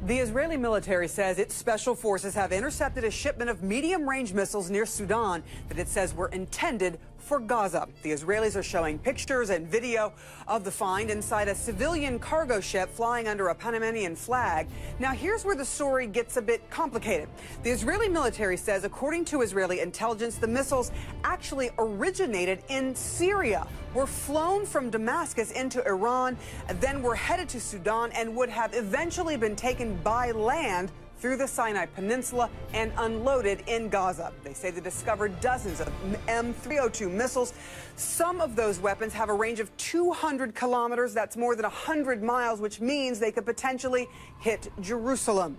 The Israeli military says its special forces have intercepted a shipment of medium-range missiles near Sudan that it says were intended for Gaza. The Israelis are showing pictures and video of the find inside a civilian cargo ship flying under a Panamanian flag. Now, here's where the story gets a bit complicated. The Israeli military says, according to Israeli intelligence, the missiles actually originated in Syria, were flown from Damascus into Iran, then were headed to Sudan and would have eventually been taken by land through the Sinai Peninsula and unloaded in Gaza. They say they discovered dozens of M302 missiles. Some of those weapons have a range of 200 kilometers. That's more than 100 miles, which means they could potentially hit Jerusalem.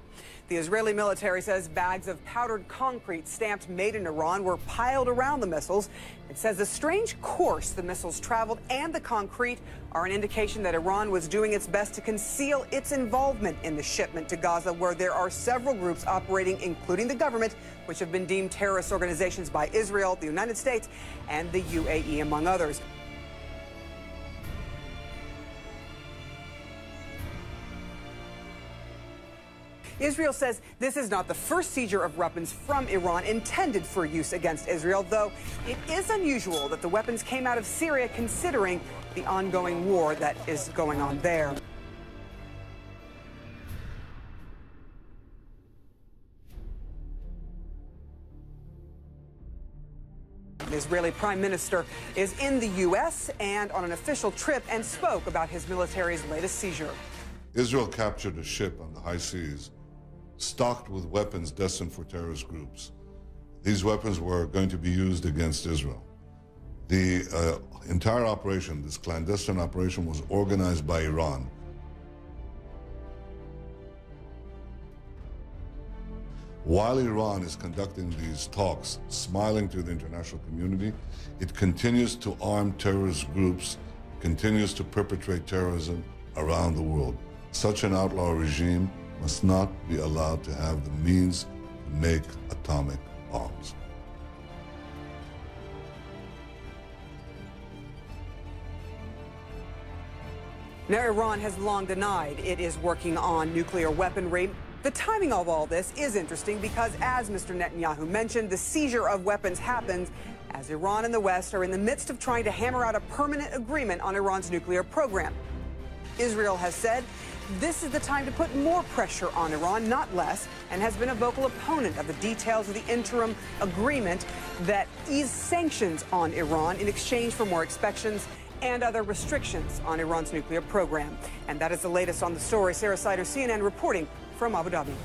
The Israeli military says bags of powdered concrete stamped "Made in Iran" were piled around the missiles. It says the strange course the missiles traveled and the concrete are an indication that Iran was doing its best to conceal its involvement in the shipment to Gaza, where there are several groups operating, including the government, which have been deemed terrorist organizations by Israel, the United States, and the UAE, among others. Israel says this is not the first seizure of weapons from Iran intended for use against Israel, though it is unusual that the weapons came out of Syria considering the ongoing war that is going on there. The Israeli Prime Minister is in the U.S. and on an official trip and spoke about his military's latest seizure. Israel captured a ship on the high seas stocked with weapons destined for terrorist groups. These weapons were going to be used against Israel. The entire operation, this clandestine operation, was organized by Iran. While Iran is conducting these talks, smiling to the international community, it continues to arm terrorist groups, continues to perpetrate terrorism around the world. Such an outlaw regime must not be allowed to have the means to make atomic bombs. Now, Iran has long denied it is working on nuclear weaponry. The timing of all this is interesting because, as Mr. Netanyahu mentioned, the seizure of weapons happens as Iran and the West are in the midst of trying to hammer out a permanent agreement on Iran's nuclear program. Israel has said this is the time to put more pressure on Iran, not less, and has been a vocal opponent of the details of the interim agreement that eased sanctions on Iran in exchange for more inspections and other restrictions on Iran's nuclear program. And that is the latest on the story. Sarah Sider, CNN, reporting from Abu Dhabi.